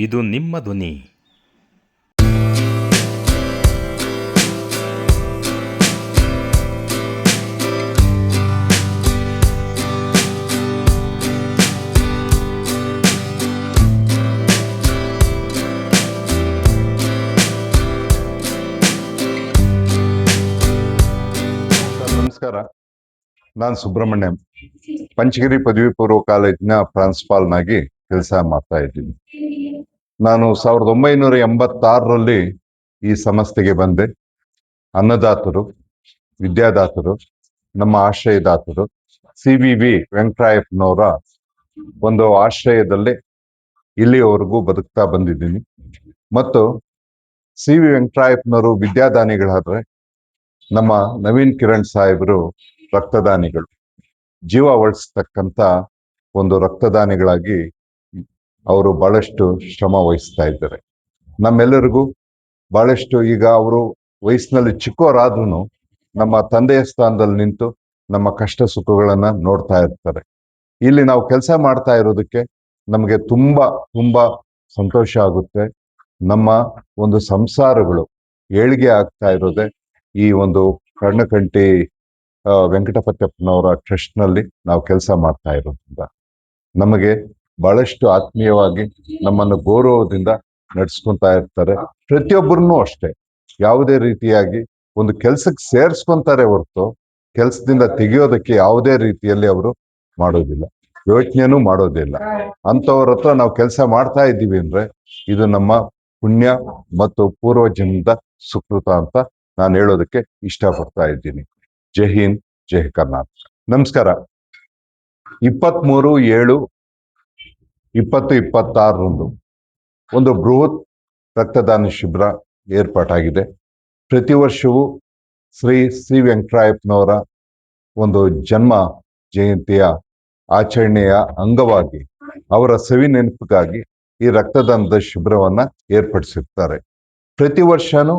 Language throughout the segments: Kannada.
ಇದು ನಿಮ್ಮ ಧ್ವನಿ. ನಮಸ್ಕಾರ, ನಾನು ಸುಬ್ರಹ್ಮಣ್ಯಂ, ಪಂಚಗಿರಿ ಪದವಿ ಪೂರ್ವ ಕಾಲೇಜಿನ ಪ್ರಾಂಶುಪಾಲನಾಗಿ ಕೆಲಸ ಮಾಡ್ತಾ ಇದ್ದೀನಿ. ನಾನು 1986ರಲ್ಲಿ ಈ ಸಂಸ್ಥೆಗೆ ಬಂದೆ. ಅನ್ನದಾತರು, ವಿದ್ಯಾದಾತರು, ನಮ್ಮ ಆಶ್ರಯದಾತರು CVV ವೆಂಕಟರಾಯಪ್ಪನವರ ಒಂದು ಆಶ್ರಯದಲ್ಲಿ ಇಲ್ಲಿಯವರೆಗೂ ಬದುಕ್ತಾ ಬಂದಿದ್ದೀನಿ. ಮತ್ತು CV ವೆಂಕಟರಾಯಪ್ಪನವರು ವಿದ್ಯಾದಾನಿಗಳಾದ್ರೆ ನಮ್ಮ ನವೀನ್ ಕಿರಣ್ ಸಾಹೇಬರು ರಕ್ತದಾನಿಗಳು, ಜೀವ ಉಳಿಸ್ತಕ್ಕಂಥ ಒಂದು ರಕ್ತದಾನಿಗಳಾಗಿ ಅವರು ಬಹಳಷ್ಟು ಶ್ರಮ ವಹಿಸ್ತಾ ಇದ್ದಾರೆ. ನಮ್ಮೆಲ್ಲರಿಗೂ ಬಹಳಷ್ಟು, ಈಗ ಅವರು ವಯಸ್ಸಿನಲ್ಲಿ ಚಿಕ್ಕವರಾದ್ರೂ ನಮ್ಮ ತಂದೆಯ ಸ್ಥಾನದಲ್ಲಿ ನಿಂತು ನಮ್ಮ ಕಷ್ಟ ಸುಖಗಳನ್ನ ನೋಡ್ತಾ ಇರ್ತಾರೆ. ಇಲ್ಲಿ ನಾವು ಕೆಲಸ ಮಾಡ್ತಾ ಇರೋದಕ್ಕೆ ನಮಗೆ ತುಂಬಾ ತುಂಬಾ ಸಂತೋಷ ಆಗುತ್ತೆ. ನಮ್ಮ ಒಂದು ಸಂಸಾರಗಳು ಏಳಿಗೆ ಆಗ್ತಾ ಇರೋದೆ ಈ ಒಂದು ಕರ್ಣಕಂಠಿ ವೆಂಕಟಪತ್ಯಪ್ಪನವರ ಟ್ರಸ್ಟ್ನಲ್ಲಿ ನಾವು ಕೆಲಸ ಮಾಡ್ತಾ ಇರೋದ್ರಿಂದ ನಮಗೆ ಬಹಳಷ್ಟು ಆತ್ಮೀಯವಾಗಿ ನಮ್ಮನ್ನು ಗೌರವದಿಂದ ನಡೆಸ್ಕೊಂತಾ ಇರ್ತಾರೆ. ಪ್ರತಿಯೊಬ್ಬರನ್ನೂ ಅಷ್ಟೇ, ಯಾವುದೇ ರೀತಿಯಾಗಿ ಒಂದು ಕೆಲ್ಸಕ್ಕೆ ಸೇರಿಸ್ಕೊಂತಾರೆ ಹೊರತು ಕೆಲ್ಸದಿಂದ ತೆಗೆಯೋದಕ್ಕೆ ಯಾವುದೇ ರೀತಿಯಲ್ಲಿ ಅವರು ಮಾಡೋದಿಲ್ಲ, ಯೋಚನೆನೂ ಮಾಡೋದಿಲ್ಲ. ಅಂಥವ್ರ ಹತ್ರ ನಾವು ಕೆಲಸ ಮಾಡ್ತಾ ಇದ್ದೀವಿ ಅಂದ್ರೆ ಇದು ನಮ್ಮ ಪುಣ್ಯ ಮತ್ತು ಪೂರ್ವಜನ್ಮದ ಸುಕೃತ ಅಂತ ನಾನು ಹೇಳೋದಕ್ಕೆ ಇಷ್ಟಪಡ್ತಾ ಇದ್ದೀನಿ. ಜೈ ಹಿಂದ್, ಜೈ ಕರ್ನಾಟಕ. ನಮಸ್ಕಾರ. 23/7/2026 ಒಂದು ಬೃಹತ್ ರಕ್ತದಾನ ಶಿಬಿರ ಏರ್ಪಾಟಾಗಿದೆ. ಪ್ರತಿ ವರ್ಷವೂ ಶ್ರೀ ವೆಂಕಟರಾಯಪ್ಪನವರ ಒಂದು ಜನ್ಮ ಜಯಂತಿಯ ಆಚರಣೆಯ ಅಂಗವಾಗಿ ಅವರ ಸವಿ ನೆನಪಿಗಾಗಿ ಈ ರಕ್ತದಾನದ ಶಿಬಿರವನ್ನ ಏರ್ಪಡಿಸಿರ್ತಾರೆ. ಪ್ರತಿ ವರ್ಷನೂ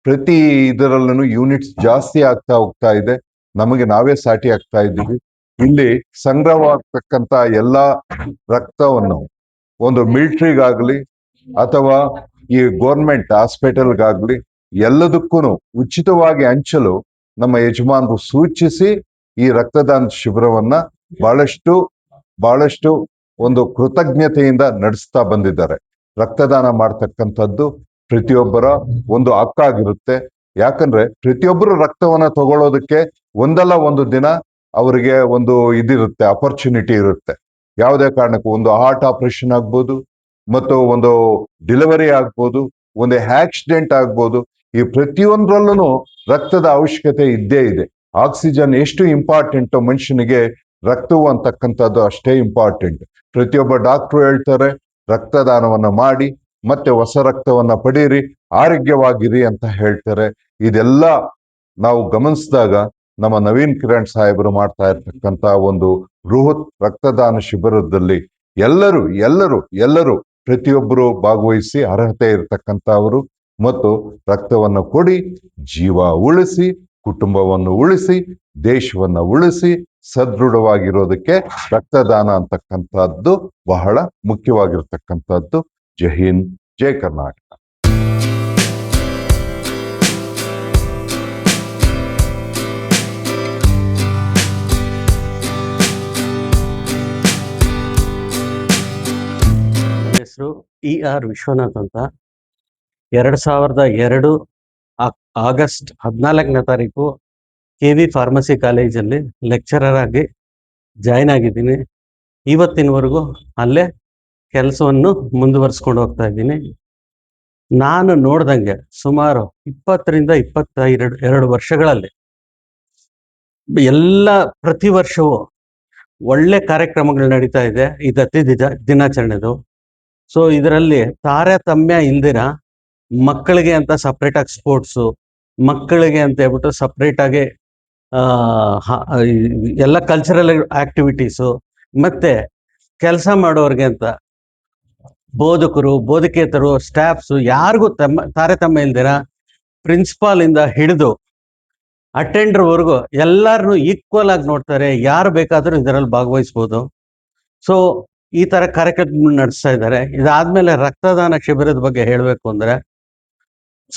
ಪ್ರತಿ ಇದರಲ್ಲೂ ಯೂನಿಟ್ಸ್ ಜಾಸ್ತಿ ಆಗ್ತಾ ಹೋಗ್ತಾ ಇದೆ. ನಮಗೆ ನಾವೇ ಸಾಟಿ ಆಗ್ತಾ ಇದ್ದೀವಿ. ಇಲ್ಲಿ ಸಂಗ್ರಹವಾಗ್ತಕ್ಕಂಥ ಎಲ್ಲಾ ರಕ್ತವನ್ನು ಒಂದು ಮಿಲಿಟರಿಗಾಗ್ಲಿ ಅಥವಾ ಈ ಗೌರ್ಮೆಂಟ್ ಹಾಸ್ಪಿಟಲ್ಗಾಗ್ಲಿ ಎಲ್ಲದಕ್ಕೂ ಉಚಿತವಾಗಿ ಹಂಚಲು ನಮ್ಮ ಯಜಮಾನರು ಸೂಚಿಸಿ ಈ ರಕ್ತದಾನ ಶಿಬಿರವನ್ನ ಬಹಳಷ್ಟು ಒಂದು ಕೃತಜ್ಞತೆಯಿಂದ ನಡೆಸ್ತಾ ಬಂದಿದ್ದಾರೆ. ರಕ್ತದಾನ ಮಾಡ್ತಕ್ಕಂಥದ್ದು ಪ್ರತಿಯೊಬ್ಬರ ಒಂದು ಹಕ್ಕಾಗಿರುತ್ತೆ. ಯಾಕಂದ್ರೆ ಪ್ರತಿಯೊಬ್ಬರು ರಕ್ತವನ್ನ ತಗೊಳ್ಳೋದಕ್ಕೆ ಒಂದಲ್ಲ ಒಂದು ದಿನ ಅವರಿಗೆ ಒಂದು ಇದಿರುತ್ತೆ, ಅಪರ್ಚುನಿಟಿ ಇರುತ್ತೆ. ಯಾವುದೇ ಕಾರಣಕ್ಕೂ ಒಂದು ಹಾರ್ಟ್ ಆಪರೇಷನ್ ಆಗ್ಬೋದು, ಮತ್ತು ಒಂದು ಡೆಲಿವರಿ ಆಗ್ಬೋದು, ಒಂದು ಆಕ್ಸಿಡೆಂಟ್ ಆಗ್ಬೋದು. ಈ ಪ್ರತಿಯೊಂದರಲ್ಲೂ ರಕ್ತದ ಅವಶ್ಯಕತೆ ಇದ್ದೇ ಇದೆ. ಆಕ್ಸಿಜನ್ ಎಷ್ಟು ಇಂಪಾರ್ಟೆಂಟ್ ಮನುಷ್ಯನಿಗೆ, ರಕ್ತವು ಅಂತಕ್ಕಂಥದ್ದು ಅಷ್ಟೇ ಇಂಪಾರ್ಟೆಂಟ್. ಪ್ರತಿಯೊಬ್ಬ ಡಾಕ್ಟ್ರು ಹೇಳ್ತಾರೆ ರಕ್ತದಾನವನ್ನ ಮಾಡಿ ಮತ್ತೆ ಹೊಸ ರಕ್ತವನ್ನ ಪಡೀರಿ, ಆರೋಗ್ಯವಾಗಿರಿ ಅಂತ ಹೇಳ್ತಾರೆ. ಇದೆಲ್ಲ ನಾವು ಗಮನಿಸಿದಾಗ ನಮ್ಮ ನವೀನ್ ಕಿರಣ್ ಸಾಹೇಬರು ಮಾಡ್ತಾ ಇರ್ತಕ್ಕಂಥ ಒಂದು ಬೃಹತ್ ರಕ್ತದಾನ ಶಿಬಿರದಲ್ಲಿ ಎಲ್ಲರೂ ಪ್ರತಿಯೊಬ್ಬರು ಭಾಗವಹಿಸಿ ಅರ್ಹತೆ ಇರತಕ್ಕಂಥವರು ಮತ್ತು ರಕ್ತವನ್ನು ಕೊಡಿ, ಜೀವ ಉಳಿಸಿ, ಕುಟುಂಬವನ್ನು ಉಳಿಸಿ, ದೇಶವನ್ನ ಉಳಿಸಿ ಸದೃಢವಾಗಿರೋದಕ್ಕೆ ರಕ್ತದಾನ ಅಂತಕ್ಕಂಥದ್ದು ಬಹಳ ಮುಖ್ಯವಾಗಿರ್ತಕ್ಕಂಥದ್ದು. ಜೈ ಹಿಂದ್, ಜೈ ಕರ್ನಾಟಕ. ಹೆಸರು ER ವಿಶ್ವನಾಥ್ ಅಂತ. 2002 ಆಗಸ್ಟ್ 14ನೇ ತಾರೀಕು KV ಫಾರ್ಮಸಿ ಕಾಲೇಜಲ್ಲಿ ಲೆಕ್ಚರರ್ ಆಗಿ ಜಾಯ್ನ್ ಆಗಿದ್ದೀನಿ. ಇವತ್ತಿನವರೆಗೂ ಅಲ್ಲೇ ಕೆಲಸವನ್ನು ಮುಂದುವರಿಸ್ಕೊಂಡು ಹೋಗ್ತಾ ಇದ್ದೀನಿ. ನಾನು ನೋಡ್ದಂಗೆ ಸುಮಾರು 20ರಿಂದ 22 ವರ್ಷಗಳಲ್ಲಿ ಪ್ರತಿ ವರ್ಷವೂ ಒಳ್ಳೆ ಕಾರ್ಯಕ್ರಮಗಳು ನಡೀತಾ ಇದೆ. ಈ ದತ್ತಿ ದಿನಾಚರಣೆದು. ಸೊ ಇದರಲ್ಲಿ ತಾರತಮ್ಯ ಇಲ್ದಿರ ಮಕ್ಕಳಿಗೆ ಅಂತ ಸಪ್ರೇಟಾಗಿ ಸ್ಪೋರ್ಟ್ಸು, ಮಕ್ಕಳಿಗೆ ಅಂತ ಹೇಳ್ಬಿಟ್ಟು ಸಪ್ರೇಟಾಗಿ ಎಲ್ಲ ಕಲ್ಚರಲ್ ಆಕ್ಟಿವಿಟೀಸು, ಮತ್ತೆ ಕೆಲಸ ಮಾಡೋರ್ಗೆ ಅಂತ ಬೋಧಕರು, ಬೋಧಕೇತರು, ಸ್ಟಾಫ್ಸು ಯಾರಿಗೂ ತಾರತಮ್ಯ ಇಲ್ದಿರ ಪ್ರಿನ್ಸಿಪಾಲ್ ಇಂದ ಹಿಡಿದು ಅಟೆಂಡರ್ವರೆಗೂ ಎಲ್ಲರನ್ನೂ ಈಕ್ವಲ್ ಆಗಿ ನೋಡ್ತಾರೆ. ಯಾರು ಬೇಕಾದರೂ ಇದರಲ್ಲಿ ಭಾಗವಹಿಸ್ಬೋದು. ಸೊ ಈ ತರ ಕಾರ್ಯಕ್ರಮ ನಡೆಸ್ತಾ ಇದ್ದಾರೆ. ಇದಾದ್ಮೇಲೆ ರಕ್ತದಾನ ಶಿಬಿರದ ಬಗ್ಗೆ ಹೇಳಬೇಕು ಅಂದ್ರೆ,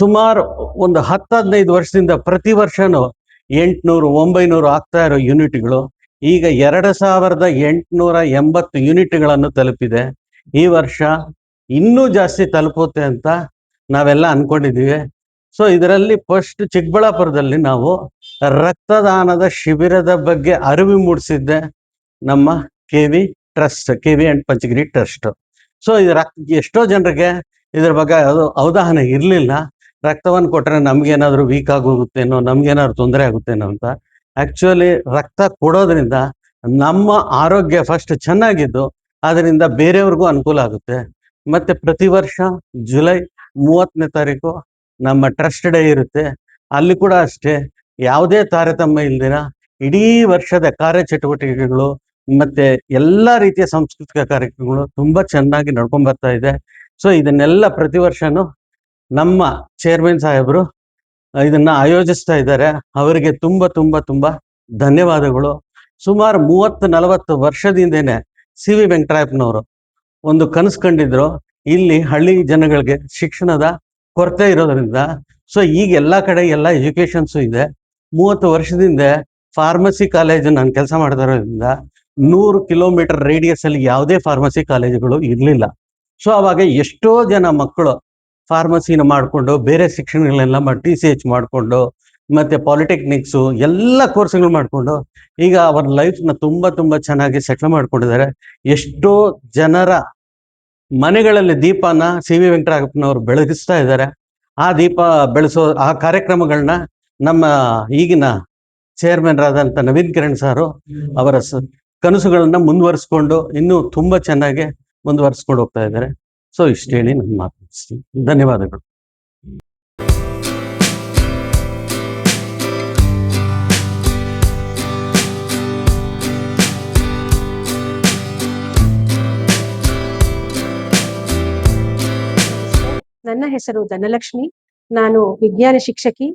ಸುಮಾರು ಒಂದು 10-15 ವರ್ಷದಿಂದ ಪ್ರತಿ ವರ್ಷನೂ 800-900 ಆಗ್ತಾ ಇರೋ ಯೂನಿಟ್ಗಳು ಈಗ 2880 ಯೂನಿಟ್ಗಳನ್ನು ತಲುಪಿದೆ. ಈ ವರ್ಷ ಇನ್ನೂ ಜಾಸ್ತಿ ತಲುಪುತ್ತೆ ಅಂತ ನಾವೆಲ್ಲ ಅನ್ಕೊಂಡಿದ್ದೀವಿ. ಸೊ ಇದರಲ್ಲಿ ಫಸ್ಟ್ ಚಿಕ್ಕಬಳ್ಳಾಪುರದಲ್ಲಿ ನಾವು ರಕ್ತದಾನದ ಶಿಬಿರದ ಬಗ್ಗೆ ಅರಿವು ಮೂಡಿಸಿದ್ದೆ ನಮ್ಮ KV trust, KV and Panchagiri trust. So ಎಷ್ಟೋ ಜನರಿಗೆ ಇದ್ರ ಬಗ್ಗೆ ಅವಧಾನ ಇರಲಿಲ್ಲ. ರಕ್ತವನ್ನು ಕೊಟ್ರೆ ನಮ್ಗೇನಾದ್ರು ವೀಕ್ ಆಗೋಗುತ್ತೇನೋ, ನಮ್ಗೇನಾದ್ರು ತೊಂದರೆ ಆಗುತ್ತೇನೋ ಅಂತ. ಆಕ್ಚುಲಿ ರಕ್ತ ಕೊಡೋದ್ರಿಂದ ನಮ್ಮ ಆರೋಗ್ಯ ಫಸ್ಟ್ ಚೆನ್ನಾಗಿದ್ದು ಅದರಿಂದ ಬೇರೆಯವ್ರಿಗೂ ಅನುಕೂಲ ಆಗುತ್ತೆ. ಮತ್ತೆ ಪ್ರತಿ ವರ್ಷ ಜುಲೈ 30ನೇ ತಾರೀಕು ನಮ್ಮ ಟ್ರಸ್ಟ್ ಡೇ ಇರುತ್ತೆ. ಅಲ್ಲಿ ಕೂಡ ಅಷ್ಟೇ ಯಾವುದೇ ತಾರತಮ್ಯ ಇಲ್ದಿರ ಇಡೀ ವರ್ಷದ ಕಾರ್ಯಚಟುವಟಿಕೆಗಳು ಮತ್ತೆ ಎಲ್ಲಾ ರೀತಿಯ ಸಾಂಸ್ಕೃತಿಕ ಕಾರ್ಯಕ್ರಮಗಳು ತುಂಬಾ ಚೆನ್ನಾಗಿ ನಡ್ಕೊಂಡ್ ಬರ್ತಾ ಇದೆ. ಸೊ ಇದನ್ನೆಲ್ಲ ಪ್ರತಿ ವರ್ಷನೂ ನಮ್ಮ ಚೇರ್ಮನ್ ಸಾಹೇಬರು ಇದನ್ನ ಆಯೋಜಿಸ್ತಾ ಇದ್ದಾರೆ. ಅವರಿಗೆ ತುಂಬಾ ತುಂಬಾ ತುಂಬಾ ಧನ್ಯವಾದಗಳು. ಸುಮಾರು 30-40 ವರ್ಷದಿಂದೇನೆ CV ವೆಂಕಟರಾಯಪ್ಪನವರು ಒಂದು ಕನಸು ಕಂಡಿದ್ರು, ಇಲ್ಲಿ ಹಳ್ಳಿ ಜನಗಳಿಗೆ ಶಿಕ್ಷಣದ ಕೊರತೆ ಇರೋದ್ರಿಂದ. ಸೊ ಈಗ ಎಲ್ಲಾ ಕಡೆ ಎಲ್ಲ ಎಜುಕೇಶನ್ಸು ಇದೆ. 30 ವರ್ಷದಿಂದ ಫಾರ್ಮಸಿ ಕಾಲೇಜ್ ನಾನು ಕೆಲಸ ಮಾಡ್ತಾ ಇರೋದ್ರಿಂದ 100 ಕಿಲೋಮೀಟರ್ ರೇಡಿಯಸ್ ಅಲ್ಲಿ ಯಾವುದೇ ಫಾರ್ಮಸಿ ಕಾಲೇಜುಗಳು ಇರಲಿಲ್ಲ. ಸೊ ಅವಾಗ ಎಷ್ಟೋ ಜನ ಮಕ್ಕಳು ಫಾರ್ಮಸಿನ ಮಾಡಿಕೊಂಡು ಬೇರೆ ಶಿಕ್ಷಣಗಳನ್ನೆಲ್ಲ TCH ಮಾಡಿಕೊಂಡು ಮತ್ತೆ ಪಾಲಿಟೆಕ್ನಿಕ್ಸು ಎಲ್ಲ ಕೋರ್ಸ್ಗಳು ಮಾಡಿಕೊಂಡು ಈಗ ಅವ್ರ ಲೈಫ್ನ ತುಂಬಾ ತುಂಬಾ ಚೆನ್ನಾಗಿ ಸೆಟ್ಲ್ ಮಾಡ್ಕೊಂಡಿದ್ದಾರೆ. ಎಷ್ಟೋ ಜನರ ಮನೆಗಳಲ್ಲಿ ದೀಪನ CV ವೆಂಕಟರಾಯಪ್ಪನವರು ಬೆಳಗಿಸ್ತಾ ಇದ್ದಾರೆ. ಆ ದೀಪ ಬೆಳೆಸೋ ಆ ಕಾರ್ಯಕ್ರಮಗಳನ್ನ ನಮ್ಮ ಈಗಿನ ಚೇರ್ಮನ್ ಆದಂತ ನವೀನ್ ಕಿರಣ್ ಸಾರು ಅವರ ಕನಸುಗಳನ್ನ ಮುಂದುವರಿಸ್ಕೊಂಡು ಇನ್ನೂ ತುಂಬಾ ಚೆನ್ನಾಗಿ ಮುಂದುವರಿಸ್ಕೊಂಡು ಹೋಗ್ತಾ ಇದ್ದಾರೆ. ಸೊ ಇಷ್ಟು ಹೇಳಿ ನನ್ನ ಮಾತು ಮುಗಿಸ್ತೀನಿ. ಧನ್ಯವಾದಗಳು. ನನ್ನ ಹೆಸರು ಧನಲಕ್ಷ್ಮಿ. ನಾನು ವಿಜ್ಞಾನ ಶಿಕ್ಷಕಿ.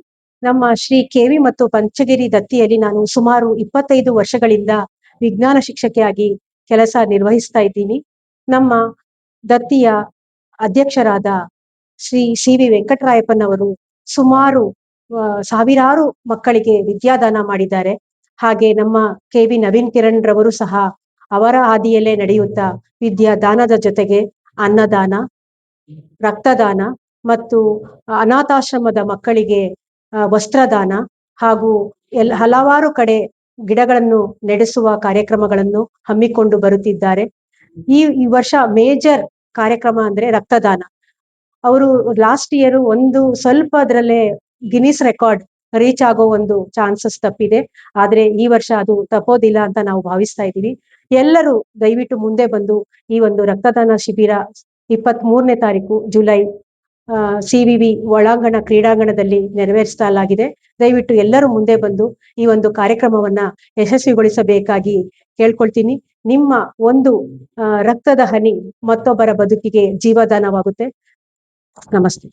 ನಮ್ಮ ಶ್ರೀ KV ಮತ್ತು ಪಂಚಗಿರಿ ದತ್ತಿಯಲ್ಲಿ ನಾನು ಸುಮಾರು 25 ವರ್ಷಗಳಿಂದ ವಿಜ್ಞಾನ ಶಿಕ್ಷಕಿಯಾಗಿ ಕೆಲಸ ನಿರ್ವಹಿಸ್ತಾ ಇದ್ದೀನಿ. ನಮ್ಮ ದತ್ತಿಯ ಅಧ್ಯಕ್ಷರಾದ ಶ್ರೀ CV ವೆಂಕಟರಾಯಪ್ಪನವರು ಸುಮಾರು ಸಾವಿರಾರು ಮಕ್ಕಳಿಗೆ ವಿದ್ಯಾದಾನ ಮಾಡಿದ್ದಾರೆ. ಹಾಗೆ ನಮ್ಮ KV ನವೀನ್ ಕಿರಣ್ ರವರು ಸಹ ಅವರ ಹಾದಿಯಲ್ಲೇ ನಡೆಯುತ್ತಾ ವಿದ್ಯಾದಾನದ ಜೊತೆಗೆ ಅನ್ನದಾನ, ರಕ್ತದಾನ ಮತ್ತು ಅನಾಥಾಶ್ರಮದ ಮಕ್ಕಳಿಗೆ ವಸ್ತ್ರದಾನ ಹಾಗೂ ಹಲವಾರು ಕಡೆ ಗಿಡಗಳನ್ನು ನೆಡೆಸುವ ಕಾರ್ಯಕ್ರಮಗಳನ್ನು ಹಮ್ಮಿಕೊಂಡು ಬರುತ್ತಿದ್ದಾರೆ. ಈ ವರ್ಷ ಮೇಜರ್ ಕಾರ್ಯಕ್ರಮ ಅಂದ್ರೆ ರಕ್ತದಾನ. ಅವರು ಲಾಸ್ಟ್ ಇಯರ್ ಒಂದು ಸ್ವಲ್ಪ ಅದರಲ್ಲೇ ಗಿನ್ನಿಸ್ ರೆಕಾರ್ಡ್ ರೀಚ್ ಆಗೋ ಒಂದು ಚಾನ್ಸಸ್ ತಪ್ಪಿದೆ. ಆದ್ರೆ ಈ ವರ್ಷ ಅದು ತಪ್ಪೋದಿಲ್ಲ ಅಂತ ನಾವು ಭಾವಿಸ್ತಾ ಇದ್ದೀವಿ. ಎಲ್ಲರೂ ದಯವಿಟ್ಟು ಮುಂದೆ ಬಂದು ಈ ಒಂದು ರಕ್ತದಾನ ಶಿಬಿರ 23ನೇ ತಾರೀಕು ಜುಲೈ CVV ಒಳಾಂಗಣ ಕ್ರೀಡಾಂಗಣದಲ್ಲಿ ನೆರವೇರಿಸಲಾಗಿದೆ. ದಯವಿಟ್ಟು ಎಲ್ಲರೂ ಮುಂದೆ ಬಂದು ಈ ಒಂದು ಕಾರ್ಯಕ್ರಮವನ್ನ ಯಶಸ್ವಿಗೊಳಿಸಬೇಕಾಗಿ ಕೇಳ್ಕೊಳ್ತೀನಿ. ನಿಮ್ಮ ಒಂದು ರಕ್ತದ ಹನಿ ಮತ್ತೊಬ್ಬರ ಬದುಕಿಗೆ ಜೀವದಾನವಾಗುತ್ತೆ. ನಮಸ್ತೆ.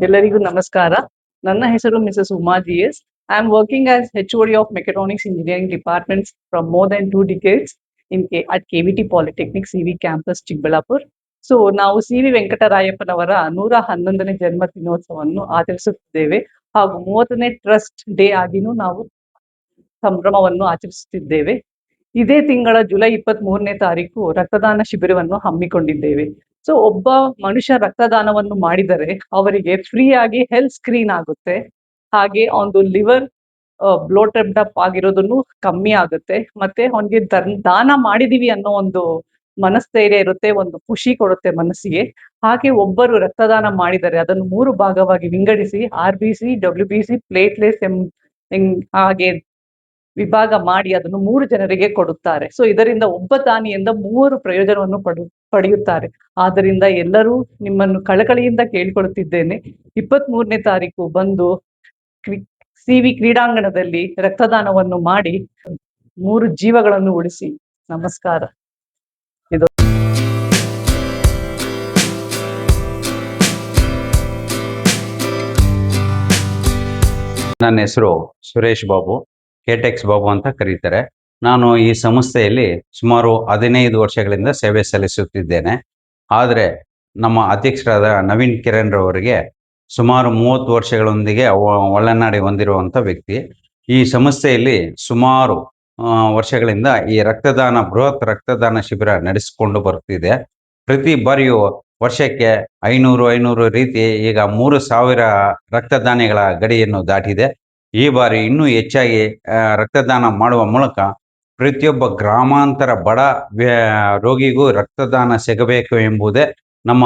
ಎಲ್ಲರಿಗೂ ನಮಸ್ಕಾರ. ನನ್ನ ಹೆಸರು Mrs Uma GS. I am working as HOD of Mechatronics Engineering Departments from more than 2 decades at KVT Polytechnic CV Campus, Chikbalapur. So ನಾವು CV ವೆಂಕಟರಾಯಪ್ಪನವರ 111ನೇ ಜನ್ಮ ದಿನೋತ್ಸವವನ್ನು ಆಚರಿಸುತ್ತಿದ್ದೇವೆ ಹಾಗೂ 30ನೇ ಟ್ರಸ್ಟ್ ಡೇ ಆಗಿನೂ ನಾವು ಸಂಭ್ರಮವನ್ನು ಆಚರಿಸುತ್ತಿದ್ದೇವೆ. ಇದೇ ತಿಂಗಳ ಜುಲೈ 23ನೇ ತಾರೀಕು ರಕ್ತದಾನ ಶಿಬಿರವನ್ನು ಹಮ್ಮಿಕೊಂಡಿದ್ದೇವೆ. ಸೊ ಒಬ್ಬ ಮನುಷ್ಯ ರಕ್ತದಾನವನ್ನು ಮಾಡಿದರೆ ಅವರಿಗೆ ಫ್ರೀ ಆಗಿ ಹೆಲ್ತ್ ಸ್ಕ್ರೀನ್ ಆಗುತ್ತೆ. ಹಾಗೆ ಒಂದು ಲಿವರ್ ಬ್ಲೋಟೆಡ್ ಅಪ್ ಆಗಿರೋದನ್ನು ಕಮ್ಮಿ ಆಗುತ್ತೆ. ಮತ್ತೆ ಅವನಿಗೆ ದಾನ ಮಾಡಿದೀವಿ ಅನ್ನೋ ಒಂದು ಮನಸ್ಥೈರ್ಯ ಇರುತ್ತೆ, ಒಂದು ಖುಷಿ ಕೊಡುತ್ತೆ ಮನಸ್ಸಿಗೆ. ಹಾಗೆ ಒಬ್ಬರು ರಕ್ತದಾನ ಮಾಡಿದರೆ ಅದನ್ನು 3 ಭಾಗವಾಗಿ ವಿಂಗಡಿಸಿ RBC, WBC, ಪ್ಲೇಟ್ಲೆಸ್ ಹಾಗೆ ವಿಭಾಗ ಮಾಡಿ ಅದನ್ನು 3 ಜನರಿಗೆ ಕೊಡುತ್ತಾರೆ. ಸೊ ಇದರಿಂದ ಒಬ್ಬ ದಾನಿಯಿಂದ 3 ಪ್ರಯೋಜನವನ್ನು ಪಡೆಯುತ್ತಾರೆ. ಆದ್ದರಿಂದ ಎಲ್ಲರೂ ನಿಮ್ಮನ್ನು ಕಳಕಳಿಯಿಂದ ಕೇಳಿಕೊಳ್ಳುತ್ತಿದ್ದೇನೆ, 23ನೇ ತಾರೀಕು ಬಂದು CV ಕ್ರೀಡಾಂಗಣದಲ್ಲಿ ರಕ್ತದಾನವನ್ನು ಮಾಡಿ 3 ಜೀವಗಳನ್ನು ಉಳಿಸಿ. ನಮಸ್ಕಾರ. ನನ್ನ ಹೆಸರು ಸುರೇಶ್ ಬಾಬು, ಕೆಟೆಕ್ಸ್ ಬಾಬು ಅಂತ ಕರೀತಾರೆ. ನಾನು ಈ ಸಂಸ್ಥೆಯಲ್ಲಿ ಸುಮಾರು 15 ವರ್ಷಗಳಿಂದ ಸೇವೆ ಸಲ್ಲಿಸುತ್ತಿದ್ದೇನೆ. ಆದರೆ ನಮ್ಮ ಅಧ್ಯಕ್ಷರಾದ ನವೀನ್ ಕಿರಣ್ ರವರಿಗೆ ಸುಮಾರು 30 ವರ್ಷಗಳೊಂದಿಗೆ ಒಳನಾಡಿ ಹೊಂದಿರುವಂಥ ವ್ಯಕ್ತಿ. ಈ ಸಂಸ್ಥೆಯಲ್ಲಿ ಸುಮಾರು ವರ್ಷಗಳಿಂದ ಈ ಬೃಹತ್ ರಕ್ತದಾನ ಶಿಬಿರ ನಡೆಸಿಕೊಂಡು ಬರುತ್ತಿದೆ. ಪ್ರತಿ ಬಾರಿಯೂ ವರ್ಷಕ್ಕೆ 500 ರೀತಿ ಈಗ 3000 ರಕ್ತದಾನಿಗಳ ಗಡಿಯನ್ನು ದಾಟಿದೆ. ಈ ಬಾರಿ ಇನ್ನೂ ಹೆಚ್ಚಾಗಿ ರಕ್ತದಾನ ಮಾಡುವ ಮೂಲಕ ಪ್ರತಿಯೊಬ್ಬ ಗ್ರಾಮಾಂತರ ಬಡ ರೋಗಿಗೂ ರಕ್ತದಾನ ಸಿಗಬೇಕು ಎಂಬುದೇ ನಮ್ಮ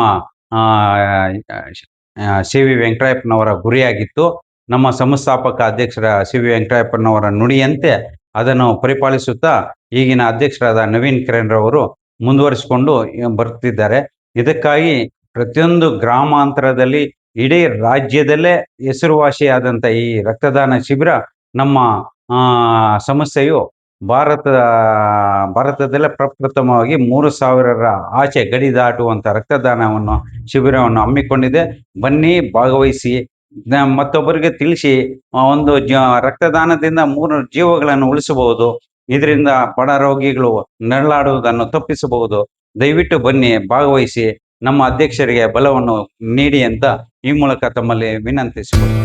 ಸಿ ವಿ ವೆಂಕಟಯ್ಯಪ್ಪನವರ ಗುರಿಯಾಗಿತ್ತು. ನಮ್ಮ ಸಂಸ್ಥಾಪಕ ಅಧ್ಯಕ್ಷರ ಸಿ ವಿ ವೆಂಕಟಯ್ಯಪ್ಪನವರ ನುಡಿಯಂತೆ ಅದನ್ನು ಪರಿಪಾಲಿಸುತ್ತಾ ಈಗಿನ ಅಧ್ಯಕ್ಷರಾದ ನವೀನ್ ಕಿರಣ್ ರವರು ಮುಂದುವರಿಸಿಕೊಂಡು ಬರುತ್ತಿದ್ದಾರೆ. ಇದಕ್ಕಾಗಿ ಪ್ರತಿಯೊಂದು ಗ್ರಾಮಾಂತರದಲ್ಲಿ ಇಡೀ ರಾಜ್ಯದಲ್ಲೇ ಹೆಸರುವಾಸಿಯಾದಂಥ ಈ ರಕ್ತದಾನ ಶಿಬಿರ ನಮ್ಮ ಸಂಸ್ಥೆಯು ಭಾರತದಲ್ಲೇ ಪ್ರಪ್ರಥಮವಾಗಿ 3000 ಆಚೆ ಗಡಿ ದಾಟುವಂಥ ರಕ್ತದಾನವನ್ನು ಶಿಬಿರವನ್ನು ಹಮ್ಮಿಕೊಂಡಿದೆ. ಬನ್ನಿ, ಭಾಗವಹಿಸಿ, ಮತ್ತೊಬ್ಬರಿಗೆ ತಿಳಿಸಿ. ಒಂದು ರಕ್ತದಾನದಿಂದ 3 ಜೀವಗಳನ್ನು ಉಳಿಸಬಹುದು. ಇದರಿಂದ ಬಡ ರೋಗಿಗಳು ನರಳಾಡುವುದನ್ನು ತಪ್ಪಿಸಬಹುದು. ದಯವಿಟ್ಟು ಬನ್ನಿ, ಭಾಗವಹಿಸಿ, ನಮ್ಮ ಅಧ್ಯಕ್ಷರಿಗೆ ಬಲವನ್ನು ನೀಡಿ ಅಂತ ಈ ಮೂಲಕ ತಮ್ಮಲ್ಲಿ ವಿನಂತಿಸಿಕೊಳ್ಳಿ.